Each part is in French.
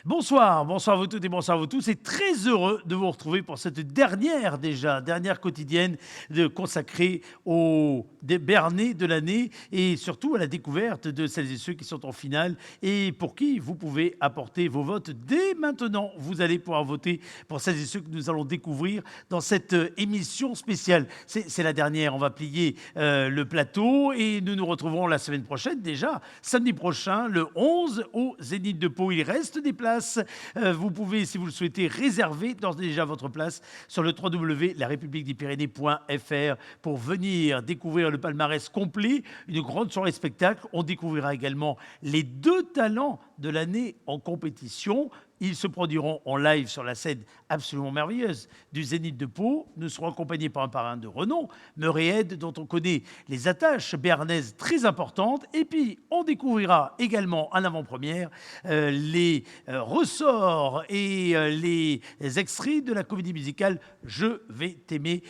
Bonsoir, bonsoir à vous toutes et bonsoir à vous tous. Et très heureux de vous retrouver pour cette dernière quotidienne consacrée aux Bernais de l'année et surtout à la découverte de celles et ceux qui sont en finale et pour qui vous pouvez apporter vos votes dès maintenant. Vous allez pouvoir voter pour celles et ceux que nous allons découvrir dans cette émission spéciale. C'est la dernière, on va plier le plateau et nous nous retrouverons la semaine prochaine déjà, samedi prochain, le 11 au Zénith de Pau. Il reste des places. Vous pouvez, si vous le souhaitez, réserver d'ores et déjà votre place sur le www.larepubliquedespyrénées.fr pour venir découvrir le palmarès complet, une grande soirée spectacle. On découvrira également les 2 talents de l'année en compétition. Ils se produiront en live sur la scène absolument merveilleuse du Zénith de Pau. Nous serons accompagnés par un parrain de renom, Meuréhed, dont on connaît les attaches béarnaises très importantes. Et puis, on découvrira également en avant-première les ressorts et les extraits de la comédie musicale « Je vais t'aimer »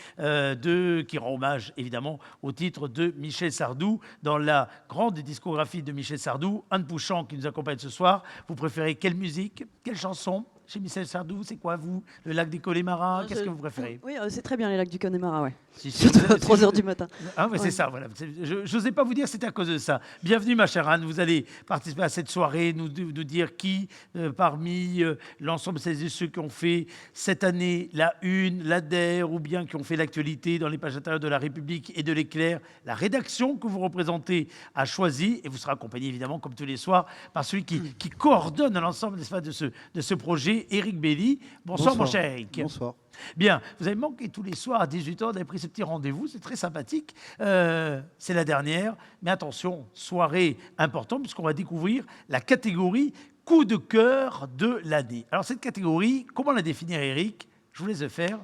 qui rend hommage évidemment au titre de Michel Sardou. Dans la grande discographie de Michel Sardou, Anne Pouchant qui nous accompagne ce soir. Vous préférez quelle musique, quelle chanson chez Michel Sardou? C'est quoi, vous? Le lac des Connemara? Qu'est-ce que vous préférez? Oui, c'est très bien les lacs du Connemara, ouais. Si, Surtout à 3h du matin. Ah, ouais, c'est ça, voilà. Je n'osais pas vous dire, c'était à cause de ça. Bienvenue, ma chère Anne. Vous allez participer à cette soirée, nous dire qui, parmi l'ensemble de celles et ceux qui ont fait cette année la une, l'ADER, ou bien qui ont fait l'actualité dans les pages intérieures de La République et de l'Éclair, la rédaction que vous représentez a choisi, et vous serez accompagné évidemment, comme tous les soirs, par celui qui coordonne l'ensemble, n'est-ce pas, de ce projet, Éric Belli. Bonsoir, mon cher Éric. Bonsoir. Bien, vous avez manqué tous les soirs à 18h, vous avez pris ce petit rendez-vous, c'est très sympathique. C'est la dernière, mais attention, soirée importante puisqu'on va découvrir la catégorie coup de cœur de l'année. Alors cette catégorie, comment la définir, Éric? Je vous laisse le faire,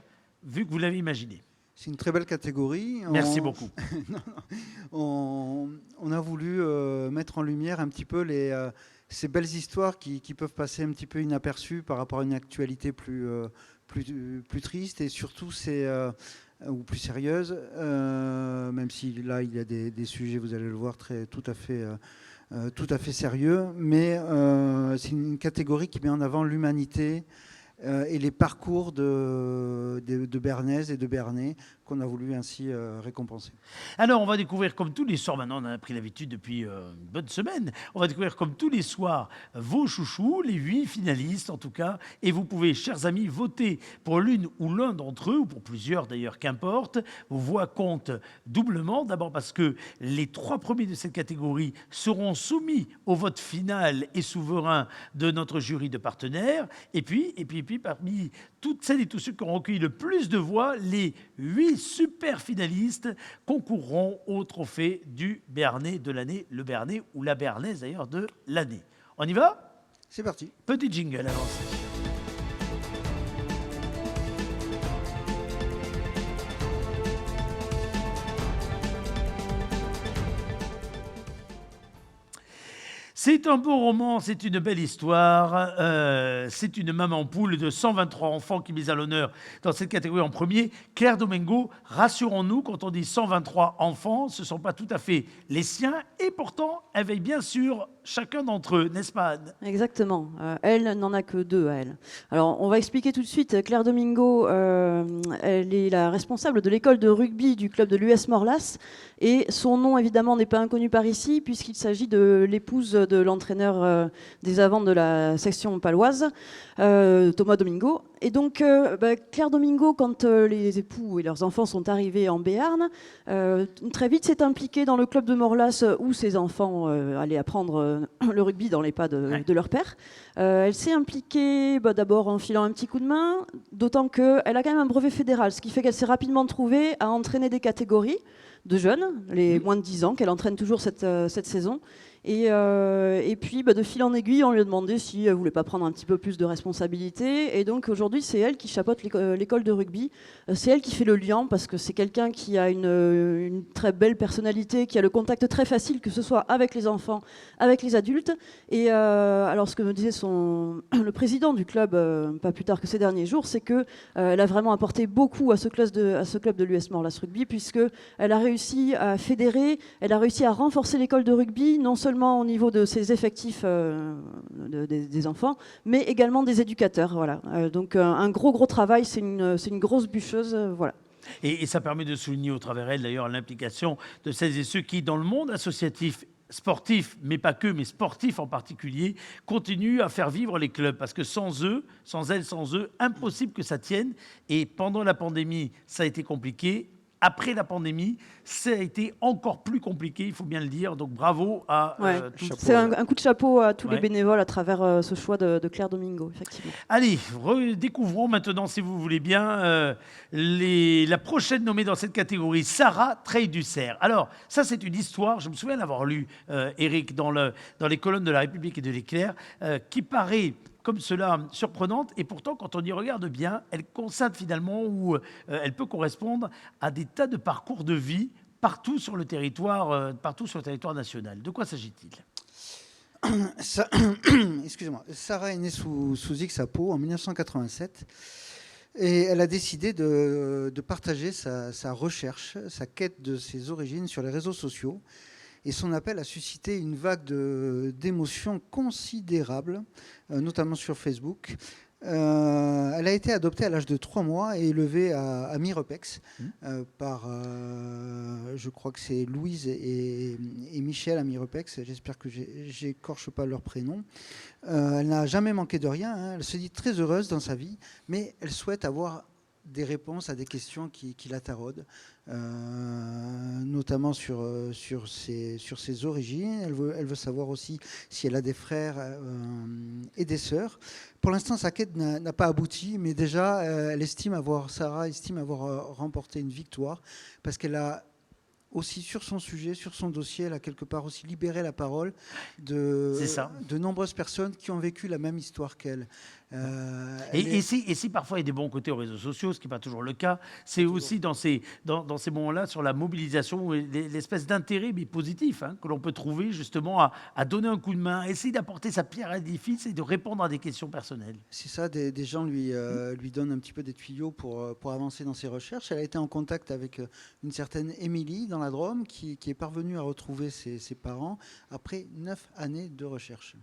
vu que vous l'avez imaginé. C'est une très belle catégorie. Merci beaucoup. On a voulu mettre en lumière un petit peu ces belles histoires qui peuvent passer un petit peu inaperçues par rapport à une actualité plus triste et surtout ou plus sérieuse, même si là il y a des sujets, vous allez le voir, tout à fait sérieux, mais c'est une catégorie qui met en avant l'humanité et les parcours de Béarnaises et de Béarnais qu'on a voulu ainsi récompenser. Alors, on va découvrir comme tous les soirs, maintenant on a pris l'habitude depuis une bonne semaine, on va découvrir comme tous les soirs vos chouchous, les 8 finalistes en tout cas, et vous pouvez, chers amis, voter pour l'une ou l'un d'entre eux, ou pour plusieurs d'ailleurs, qu'importe. Vos voix comptent doublement, d'abord parce que les 3 premiers de cette catégorie seront soumis au vote final et souverain de notre jury de partenaires, et puis parmi toutes celles et tous ceux qui ont recueilli le plus de voix, les 8 super finalistes concourront au trophée du Béarnais de l'année, le Béarnais ou la Béarnaise d'ailleurs de l'année. On y va? C'est parti. Petit jingle avancé. C'est un beau roman, c'est une belle histoire. C'est une maman poule de 123 enfants qui est mise à l'honneur dans cette catégorie en premier. Claire Domingo, rassurons-nous, quand on dit 123 enfants, ce ne sont pas tout à fait les siens. Et pourtant, elle veille bien sur chacun d'entre eux, n'est-ce pas, Anne? Exactement. Elle n'en a que 2 à elle. Alors, on va expliquer tout de suite. Claire Domingo, elle est la responsable de l'école de rugby du club de l'US Morlas. Et son nom, évidemment, n'est pas inconnu par ici, puisqu'il s'agit de l'épouse de l'entraîneur des avants de la section paloise, Thomas Domingo. Et donc, Claire Domingo, quand les époux et leurs enfants sont arrivés en Béarn, très vite s'est impliquée dans le club de Morlas où ses enfants allaient apprendre le rugby dans les pas de leur père. Elle s'est impliquée d'abord en filant un petit coup de main, d'autant qu'elle a quand même un brevet fédéral, ce qui fait qu'elle s'est rapidement trouvée à entraîner des catégories de jeunes, les moins de 10 ans, qu'elle entraîne toujours cette saison. Et puis, de fil en aiguille, on lui a demandé si elle voulait pas prendre un petit peu plus de responsabilité. Et donc, aujourd'hui, c'est elle qui chapeaute l'école de rugby. C'est elle qui fait le lien, parce que c'est quelqu'un qui a une très belle personnalité, qui a le contact très facile, que ce soit avec les enfants, avec les adultes. Et alors, ce que me disait le président du club, pas plus tard que ces derniers jours, c'est que elle a vraiment apporté beaucoup à ce club de l'US Morlas Rugby, puisqu'elle a réussi à fédérer, elle a réussi à renforcer l'école de rugby, non seulement au niveau de ses effectifs des enfants, mais également des éducateurs. Voilà. Donc un gros travail, c'est une grosse bûcheuse. Voilà. Et ça permet de souligner au travers elle, d'ailleurs, l'implication de celles et ceux qui, dans le monde associatif, sportif, mais pas que, mais sportif en particulier, continuent à faire vivre les clubs. Parce que sans eux, impossible que ça tienne. Et pendant la pandémie, ça a été compliqué. Après la pandémie, ça a été encore plus compliqué, il faut bien le dire. Donc bravo à... c'est un coup de chapeau à tous les bénévoles à travers ce choix de Claire Domingo, effectivement. Allez, redécouvrons maintenant, si vous voulez bien, la prochaine nommée dans cette catégorie, Sarah Treille-Dussert. Alors, ça c'est une histoire, je me souviens d'avoir lu, Eric, dans les colonnes de La République et de l'Éclair, qui paraît... comme cela, surprenante, et pourtant, quand on y regarde bien, elle constate finalement où elle peut correspondre à des tas de parcours de vie partout sur le territoire national. De quoi s'agit-il ? Excusez-moi. Sarah est née sous Ixapo en 1987 et elle a décidé de partager sa recherche, sa quête de ses origines sur les réseaux sociaux. Et son appel a suscité une vague d'émotions considérables, notamment sur Facebook. Elle a été adoptée à l'âge de 3 mois et élevée à Mirepex par, je crois que c'est Louise et Michel à Mirepex. J'espère que j'écorche pas leur prénom. Elle n'a jamais manqué de rien. Elle se dit très heureuse dans sa vie, mais elle souhaite avoir des réponses à des questions qui la taraudent, notamment sur ses origines. Elle veut savoir aussi si elle a des frères et des sœurs. Pour l'instant, sa quête n'a pas abouti, mais déjà, Sarah estime avoir remporté une victoire, parce qu'elle a aussi sur son sujet, sur son dossier, elle a quelque part aussi libéré la parole de nombreuses personnes qui ont vécu la même histoire qu'elle. Et si parfois il y a des bons côtés aux réseaux sociaux, ce qui n'est pas toujours le cas, c'est aussi dans ces moments-là sur la mobilisation, l'espèce d'intérêt mais positif que l'on peut trouver justement à donner un coup de main, à essayer d'apporter sa pierre à l'édifice et de répondre à des questions personnelles. C'est ça, des gens lui donnent un petit peu des tuyaux pour avancer dans ses recherches. Elle a été en contact avec une certaine Émilie dans la Drôme qui est parvenue à retrouver ses parents après 9 années de recherche.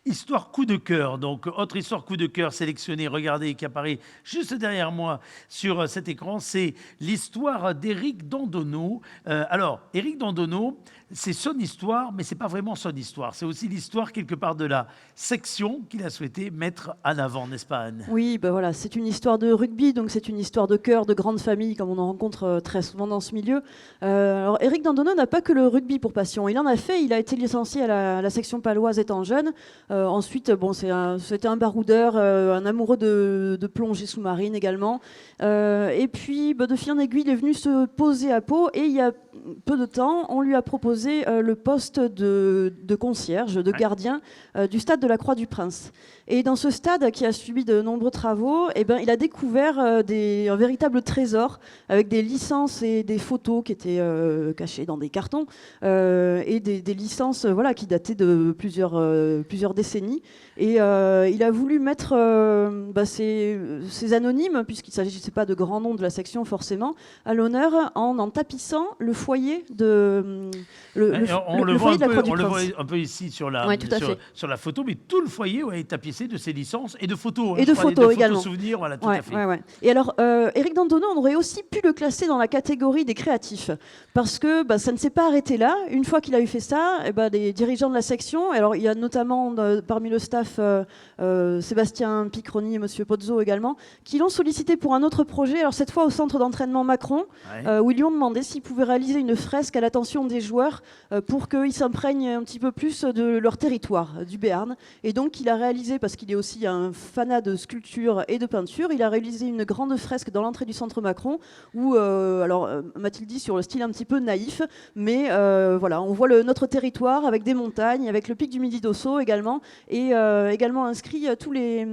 Histoire coup de cœur, donc autre histoire coup de cœur sélectionnée, regardez, qui apparaît juste derrière moi sur cet écran, c'est l'histoire d'Éric Dandonneau. Alors, Éric Dandonneau, c'est son histoire, mais c'est pas vraiment son histoire. C'est aussi l'histoire quelque part de la section qu'il a souhaité mettre en avant, n'est-ce pas Anne ? Oui, voilà, c'est une histoire de rugby, donc c'est une histoire de cœur, de grande famille, comme on en rencontre très souvent dans ce milieu. Alors, Éric Dandonneau n'a pas que le rugby pour passion. Il en a fait, il a été licencié à la section paloise étant jeune. Ensuite, c'était un baroudeur, un amoureux de plongée sous-marine également. Et puis, de fil en aiguille, il est venu se poser à Pau, et il y a peu de temps, on lui a proposé le poste de concierge, de gardien du stade de la Croix-du-Prince. Et dans ce stade qui a subi de nombreux travaux, il a découvert un véritable trésor avec des licences et des photos qui étaient cachées dans des cartons et des licences qui dataient de plusieurs décennies. Et il a voulu mettre ces anonymes, puisqu'il ne s'agissait pas de grands noms de la section forcément, à l'honneur en tapissant le foyer foyer de On le voit foyer de la on le voit productrice. un peu ici sur la, Ouais, tout à fait. sur la photo, mais tout le foyer est tapissé de ses licences et de photos. Et je de crois, photos également. Souvenirs, voilà, tout Ouais, à fait. ouais, ouais. Et alors, Éric Dandonneau, on aurait aussi pu le classer dans la catégorie des créatifs, parce que ça ne s'est pas arrêté là. Une fois qu'il a eu fait ça, les dirigeants de la section, alors il y a notamment parmi le staff Sébastien Picroni et Monsieur Pozzo également, qui l'ont sollicité pour un autre projet, alors cette fois au centre d'entraînement Macron, où ils lui ont demandé s'il pouvait réaliser une fresque à l'attention des joueurs pour qu'ils s'imprègnent un petit peu plus de leur territoire, du Béarn. Et donc il a réalisé, parce qu'il est aussi un fanat de sculpture et de peinture, il a réalisé une grande fresque dans l'entrée du centre Macron où, Mathilde dit sur le style un petit peu naïf, mais voilà, on voit notre territoire avec des montagnes, avec le pic du Midi d'Ossau également, et également inscrit tous les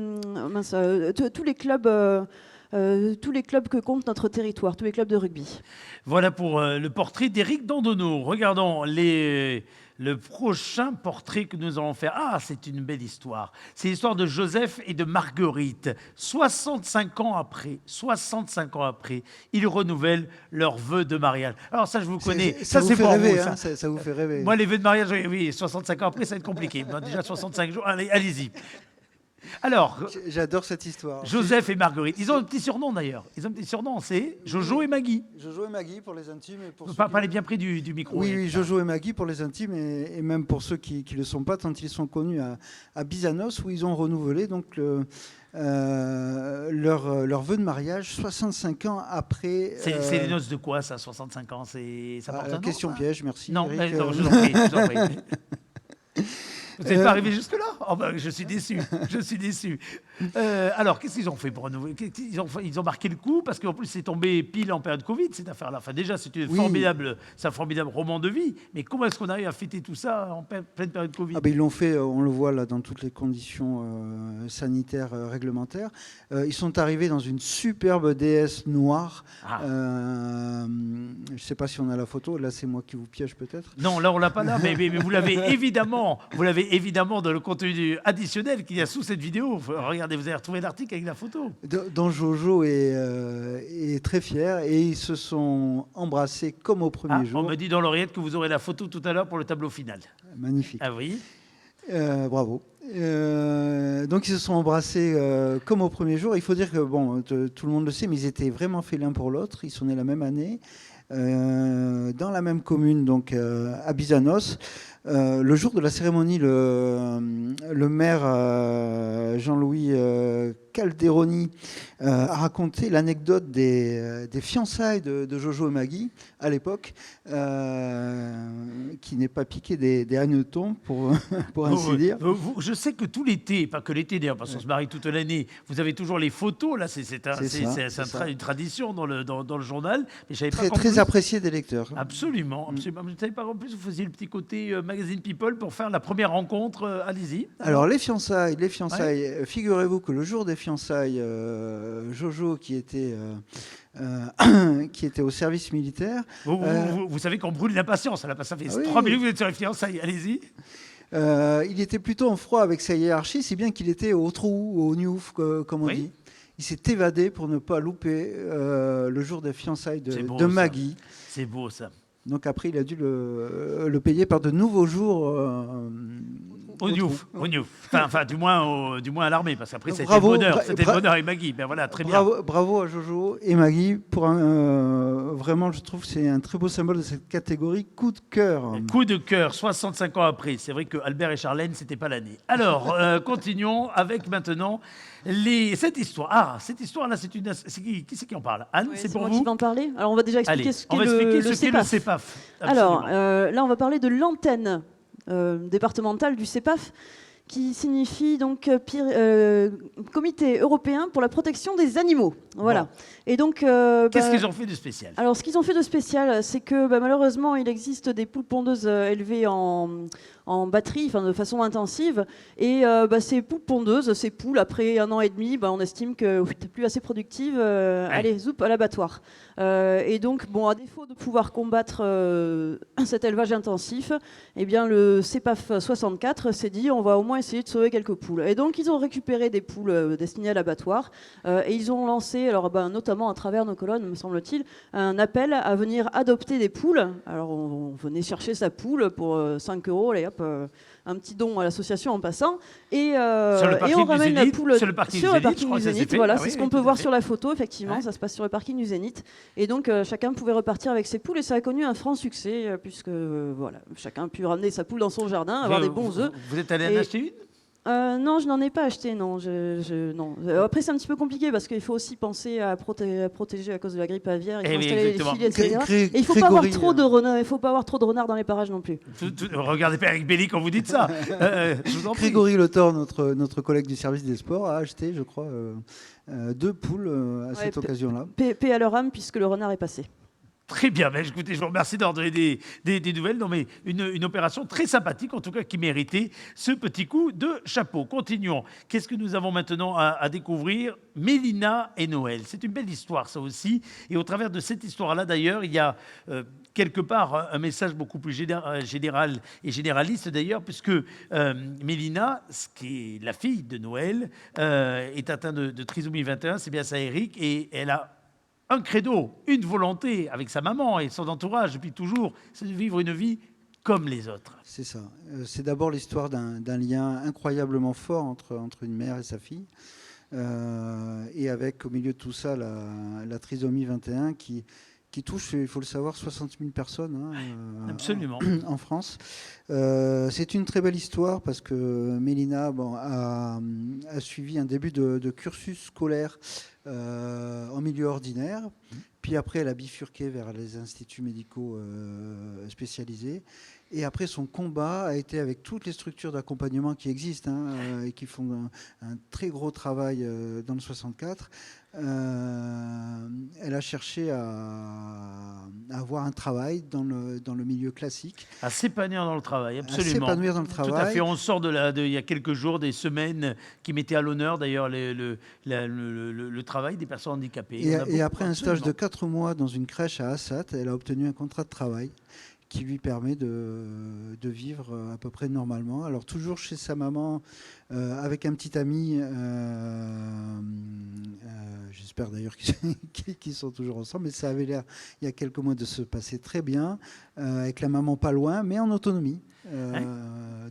clubs. Tous les clubs que compte notre territoire, tous les clubs de rugby. Voilà pour le portrait d'Éric Dandonneau. Regardons le prochain portrait que nous allons faire. Ah, c'est une belle histoire. C'est l'histoire de Joseph et de Marguerite. 65 ans après, ils renouvellent leurs vœux de mariage. Alors ça, je vous connais. Ça vous c'est fait pour rêver, vous, hein, ça vous fait rêver. Moi, les vœux de mariage, oui, 65 ans après, ça va être compliqué. Bon, déjà 65 jours, allez-y. Alors, j'adore cette histoire. Joseph et Marguerite, ils ont un petit surnom d'ailleurs. Ils ont un petit surnom, c'est Jojo et Maggie. Jojo et Maggie pour les intimes. Et pour Parlez bien près du micro. Oui, Jojo et Maggie pour les intimes et même pour ceux qui ne le sont pas, tant ils sont connus à Bizanos, où ils ont renouvelé donc leur vœu de mariage 65 ans après. C'est les noces de quoi, ça, 65 ans? Ça porte un nom, question ça piège, merci. Non, Eric, non, je vous en prie. Vous n'êtes pas arrivé jusque-là? Oh ben, je suis déçu. Alors, qu'est-ce qu'ils ont fait pour renouveler? Ils ont marqué le coup, parce qu'en plus, c'est tombé pile en période Covid, cette affaire-là. Enfin, déjà, c'est un formidable roman de vie. Mais comment est-ce qu'on arrive à fêter tout ça en pleine période Covid? Ils l'ont fait, on le voit là, dans toutes les conditions sanitaires réglementaires. Ils sont arrivés dans une superbe déesse noire. Je ne sais pas si on a la photo. Là, c'est moi qui vous piège peut-être. Non, là, on l'a pas là. Mais vous l'avez évidemment dans le contenu additionnel qu'il y a sous cette vidéo. Regardez, vous allez retrouver l'article avec la photo. Dont Jojo est très fier et ils se sont embrassés comme au premier jour. On me dit dans l'oreillette que vous aurez la photo tout à l'heure pour le tableau final. Magnifique. Ah oui. Bravo. Donc ils se sont embrassés comme au premier jour. Il faut dire que tout le monde le sait, mais ils étaient vraiment faits l'un pour l'autre. Ils sont nés la même année, dans la même commune, donc à Bizanos. Le jour de la cérémonie, le maire Jean-Louis Calderoni a raconté l'anecdote des fiançailles de Jojo et Maggie à l'époque, qui n'est pas piqué des hannetons, pour ainsi dire. Je sais que tout l'été, pas que l'été d'ailleurs, parce qu'on se marie toute l'année, vous avez toujours les photos, là, c'est une tradition dans le journal. Mais je savais pas très apprécié des lecteurs. Absolument. Je ne savais pas qu'en plus vous faisiez le petit côté Magazine People pour faire la première rencontre. Allez-y. Alors les fiançailles, figurez-vous que le jour des fiançailles, Jojo qui était au service militaire. Vous savez qu'on brûle l'impatience. Ça fait 3 minutes que vous êtes sur les fiançailles. Allez-y. Il était plutôt en froid avec sa hiérarchie, si bien qu'il était au trou, au newf, comme on dit. Il s'est évadé pour ne pas louper le jour des fiançailles de Maggie. C'est beau ça. Donc après, il a dû le payer par de nouveaux jours. Au Newf. Enfin, du moins à l'armée, parce qu'après, c'était le bonheur. C'était le bonheur avec Maggie. Ben voilà, très bien. Bravo à Jojo et Maggie. Vraiment, je trouve que c'est un très beau symbole de cette catégorie coup de cœur. Coup de cœur, 65 ans après. C'est vrai que Albert et Charlène, c'était pas l'année. Alors, continuons avec maintenant cette histoire. Cette histoire-là, c'est qui c'est qui en parle? Anne, c'est pour moi vous qui vais en parler. Alors, on va déjà expliquer ce qu'est le CEPAF. Alors, là, on va parler de l'antenne départementale du CEPAF, qui signifie donc Comité européen pour la protection des animaux. Voilà. Bon. Et donc, qu'est-ce qu'ils ont fait de spécial? Alors, ce qu'ils ont fait de spécial, c'est que malheureusement, il existe des poules pondeuses élevées en batterie, de façon intensive. Et ces poules pondeuses, ces poules, après 1 an et demi, on estime que c'est plus assez productive. Allez, zoup, à l'abattoir. Et donc, à défaut de pouvoir combattre cet élevage intensif, eh bien, le CEPAF 64 s'est dit on va au moins essayer de sauver quelques poules. Et donc ils ont récupéré des poules destinées à l'abattoir et ils ont lancé, alors notamment à travers nos colonnes, me semble-t-il, un appel à venir adopter des poules. Alors on venait chercher sa poule pour 5 €, allez hop, un petit don à l'association en passant, et on ramène la poule sur le parking du Zénith. Voilà, Ah c'est oui, ce qu'on peut voir fait. sur la photo, effectivement, Ouais. ça se passe sur le parking du Zénith. Et donc chacun pouvait repartir avec ses poules et ça a connu un franc succès puisque voilà, chacun a pu ramener sa poule dans son jardin, avoir des bons œufs. Vous êtes allé en acheter une? Non, je n'en ai pas acheté, non. Non. Après, c'est un petit peu compliqué parce qu'il faut aussi penser à protéger à cause de la grippe aviaire. Il faut installer les filets, etc. Et il ne faut pas avoir trop de renards. Il faut pas avoir trop de renards dans les parages non plus. Regardez pas Eric Belli quand vous dites ça. Je vous en prie. Grégory Le Thor, notre collègue du service des sports, a acheté, je crois, 2 poules à cette occasion-là. Paix à leur âme puisque le renard est passé. Très bien, ben, écoutez, je vous remercie d'avoir donné des nouvelles. Non, mais une opération très sympathique, en tout cas, qui méritait ce petit coup de chapeau. Continuons. Qu'est-ce que nous avons maintenant à découvrir? Mélina et Noël. C'est une belle histoire, ça aussi. Et au travers de cette histoire-là, d'ailleurs, il y a quelque part un message beaucoup plus général et généraliste, d'ailleurs, puisque Mélina, qui est la fille de Noël, est atteinte de trisomie 21, c'est bien ça, Eric, et elle a un credo, une volonté avec sa maman et son entourage depuis toujours, c'est de vivre une vie comme les autres. C'est ça. C'est d'abord l'histoire d'un lien incroyablement fort entre une mère et sa fille. Et avec au milieu de tout ça la trisomie 21 qui touche, il faut le savoir, 60 000 personnes Absolument. En France. C'est une très belle histoire parce que Mélina a suivi un début de cursus scolaire en milieu ordinaire. Puis après, elle a bifurqué vers les instituts médicaux spécialisés. Et après, son combat a été avec toutes les structures d'accompagnement qui existent et qui font un très gros travail dans le 64. Elle a cherché à avoir un travail dans le milieu classique. À s'épanouir dans le travail, absolument. À s'épanouir dans le travail. Tout à fait. On sort il y a quelques jours, des semaines qui mettaient à l'honneur d'ailleurs le travail des personnes handicapées. Et après un stage de 4 mois dans une crèche à Assat, elle a obtenu un contrat de travail qui lui permet de vivre à peu près normalement. Alors toujours chez sa maman, avec un petit ami, j'espère d'ailleurs qu'ils sont toujours ensemble, mais ça avait l'air il y a quelques mois de se passer très bien, avec la maman pas loin, mais en autonomie.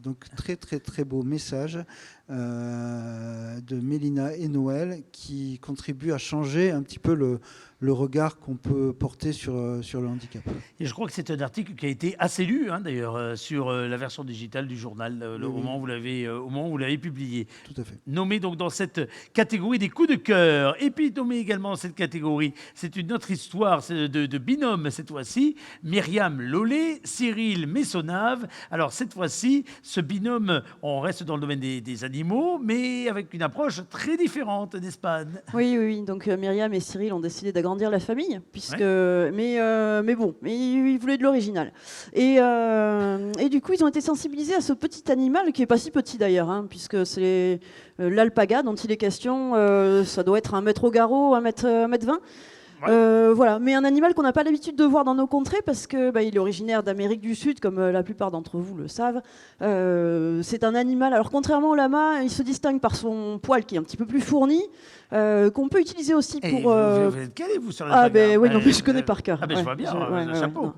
Donc très très très beau message de Mélina et Noël qui contribue à changer un petit peu le regard qu'on peut porter sur le handicap. Et je crois que c'est un article qui a été assez lu, d'ailleurs, sur la version digitale du journal, au moment où vous l'avez publié. Tout à fait. Nommé donc dans cette catégorie des coups de cœur. Et puis nommé également dans cette catégorie, c'est une autre histoire de binôme cette fois-ci. Myriam Lollet, Cyril Messonave. Alors cette fois-ci, ce binôme, on reste dans le domaine des animaux, mais avec une approche très différente, n'est-ce pas, Anne? Oui. Donc Myriam et Cyril ont décidé d'agrandir la famille, mais ils voulaient de l'original. Et du coup, ils ont été sensibilisés à ce petit animal qui est pas si petit d'ailleurs, puisque c'est l'alpaga dont il est question. Ça doit être 1 mètre au garrot, 1 mètre 20. Voilà, mais un animal qu'on n'a pas l'habitude de voir dans nos contrées parce que il est originaire d'Amérique du Sud, comme la plupart d'entre vous le savent. C'est un animal, alors contrairement au lama, il se distingue par son poil qui est un petit peu plus fourni, qu'on peut utiliser aussi pour... Vous êtes calé, vous, sur la je connais par cœur. Je vois bien, chapeau.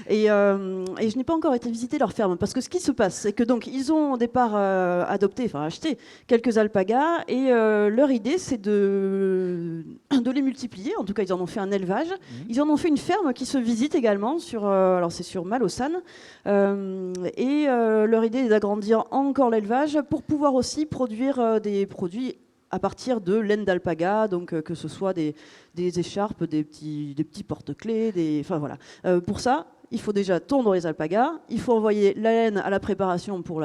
Et je n'ai pas encore été visiter leur ferme, parce que ce qui se passe, c'est que donc ils ont au départ acheté quelques alpagas, et leur idée, c'est de les multiplier. En tout cas, ils en ont fait un élevage. Ils en ont fait une ferme qui se visite également, c'est sur Malaussane. Leur idée est d'agrandir encore l'élevage pour pouvoir aussi produire des produits à partir de laine d'alpaga, donc que ce soit des écharpes, des petits porte-clés, pour ça, il faut déjà tondre les alpagas, il faut envoyer la laine à la préparation pour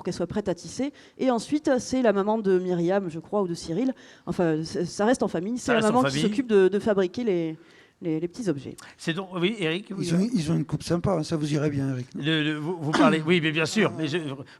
qu'elle soit prête à tisser, et ensuite c'est la maman de Myriam, je crois, ou de Cyril, enfin ça reste en famille, c'est la maman qui s'occupe de fabriquer les petits objets. C'est donc, oui, Eric. Oui, Ils ont une coupe sympa, hein, ça vous irait bien, Eric. vous parlez, oui, mais bien sûr. Mais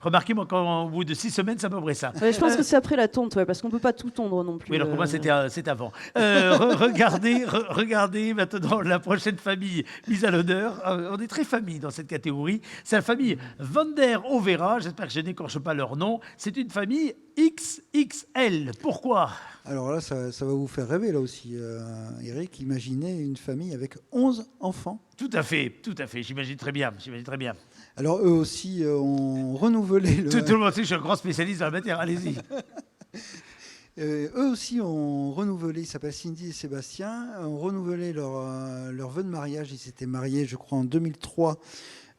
remarquez, moi, au bout de 6 semaines, c'est à peu près ça. Ouais, je pense que c'est après la tonte, parce qu'on ne peut pas tout tondre non plus. Oui, alors pour moi, c'est avant. Regardez maintenant la prochaine famille mise à l'honneur. On est très famille dans cette catégorie. C'est la famille Van der Overa. J'espère que je n'écorche pas leur nom. C'est une famille XXL. Pourquoi ? Alors là, ça va vous faire rêver, là aussi, Eric. Imaginez une famille avec 11 enfants. Tout à fait. J'imagine très bien. Alors, eux aussi ont renouvelé Tout le monde sait que je suis un grand spécialiste dans la matière. Allez-y. Eux aussi ont renouvelé, ils s'appellent Cindy et Sébastien, ont renouvelé leur vœu de mariage. Ils s'étaient mariés, je crois, en 2003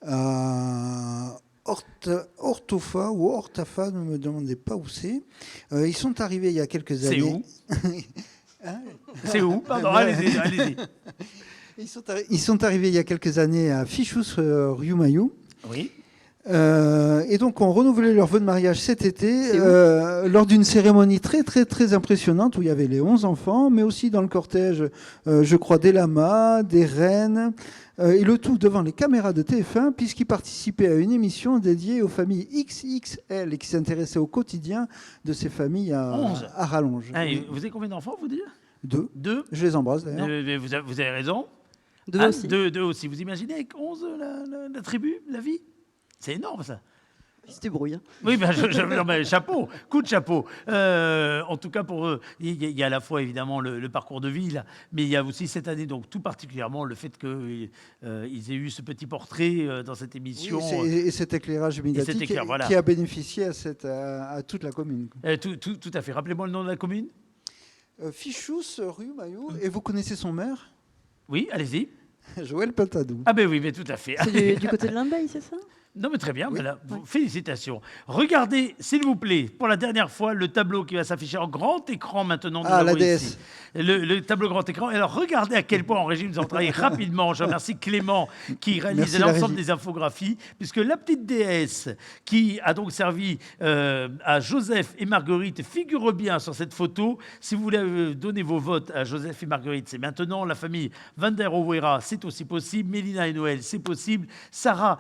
à Ortofa ou Ortafa, ne me demandez pas où c'est. Ils sont arrivés il y a quelques années. C'est où hein C'est où Pardon, allez-y. Ils sont arrivés il y a quelques années à Fichus Ryumayu. Oui. Et donc, ont renouvelé leur vœu de mariage cet été lors d'une cérémonie très, très, très impressionnante où il y avait les 11 enfants, mais aussi dans le cortège, je crois, des lamas, des reines, et le tout devant les caméras de TF1, puisqu'ils participaient à une émission dédiée aux familles XXL et qui s'intéressait au quotidien de ces familles à rallonge. Ah, vous avez combien d'enfants, vous dire 2. 2. Je les embrasse, d'ailleurs. Vous avez raison. 2 aussi. 2 aussi. Vous imaginez avec 11 la tribu, la vie ? C'est énorme, ça. Ils se débrouillent. Oui, non, mais chapeau, coup de chapeau. En tout cas, pour eux, il y a à la fois évidemment le parcours de vie, là, mais il y a aussi cette année, donc tout particulièrement, le fait qu'ils aient eu ce petit portrait dans cette émission. Oui, et cet éclairage médiatique voilà. Qui a bénéficié à toute la commune. Tout à fait. Rappelez-moi le nom de la commune. Fichus Ryumayu. Et vous connaissez son maire ? Oui, allez-y. Joël Peltadou. Ah ben oui, mais tout à fait. C'est du côté de Limbeil, c'est ça ? Non, mais très bien, Oui. voilà. Félicitations. Regardez, s'il vous plaît, pour la dernière fois, le tableau qui va s'afficher en grand écran maintenant. La DS. Ici. Le tableau grand écran. Et alors, regardez à quel point en régime nous avons travaillé rapidement. Je remercie Clément qui réalisait l'ensemble des infographies, puisque la petite déesse qui a donc servi à Joseph et Marguerite figure bien sur cette photo. Si vous voulez donner vos votes à Joseph et Marguerite, c'est maintenant. La famille Van der Overa, c'est aussi possible. Mélina et Noël, c'est possible. Sarah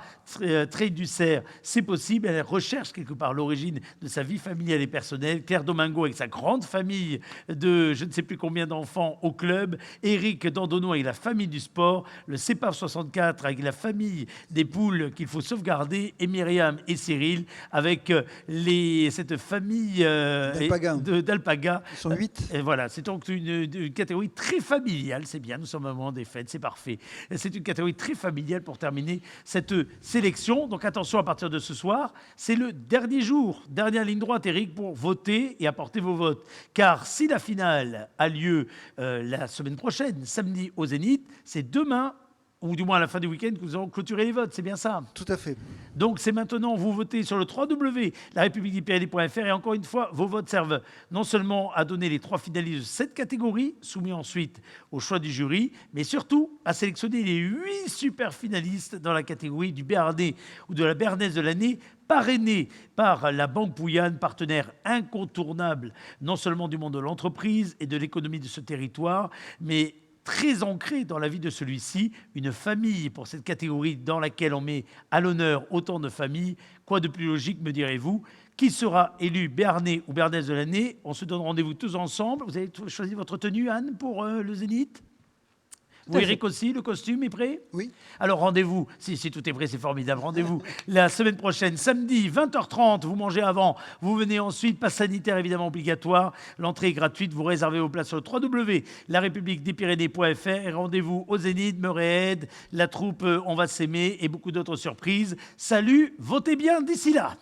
Trey-Dussert, c'est possible. Elle recherche quelque part l'origine de sa vie familiale et personnelle. Claire Domingo avec sa grande famille de je ne sais plus combien d'enfants au club. Éric Dandonneau avec la famille du sport. Le CEPAF 64 avec la famille des poules qu'il faut sauvegarder. Et Myriam et Cyril avec cette famille d'Alpaga. Ils sont 8. Et voilà, c'est donc une catégorie très familiale. C'est bien, nous sommes au moment des fêtes, c'est parfait. C'est une catégorie très familiale pour terminer cette sélection. Donc attention, à partir de ce soir, c'est le dernier jour, dernière ligne droite, Eric, pour voter et apporter vos votes. Car si la finale a lieu la semaine prochaine, samedi au Zénith, c'est demain, ou du moins à la fin du week-end, que nous allons clôturer les votes. C'est bien ça ? Tout à fait. Donc c'est maintenant, vous votez sur le www.larepubliquedupyrénées.fr et encore une fois, vos votes servent non seulement à donner les 3 finalistes de cette catégorie, soumis ensuite au choix du jury, mais surtout à sélectionner les 8 super finalistes dans la catégorie du Béarnais ou de la Béarnaise de l'année, parrainé par la Banque Pouyanne, partenaire incontournable non seulement du monde de l'entreprise et de l'économie de ce territoire, mais très ancré dans la vie de celui-ci, une famille pour cette catégorie dans laquelle on met à l'honneur autant de familles. Quoi de plus logique, me direz-vous ? Qui sera élu Béarnais ou Béarnaise de l'année ? On se donne rendez-vous tous ensemble. Vous avez choisi votre tenue, Anne, pour le Zénith ? Vous, Eric aussi, le costume est prêt ? Oui. Alors rendez-vous, si tout est prêt, c'est formidable, rendez-vous la semaine prochaine, samedi, 20h30, vous mangez avant, vous venez ensuite, passe sanitaire évidemment obligatoire, l'entrée est gratuite, vous réservez vos places sur le www.larepubliquedespyrénées.fr et rendez-vous au Zénith, Meurez-Aide, la troupe On va s'aimer et beaucoup d'autres surprises. Salut, votez bien d'ici là.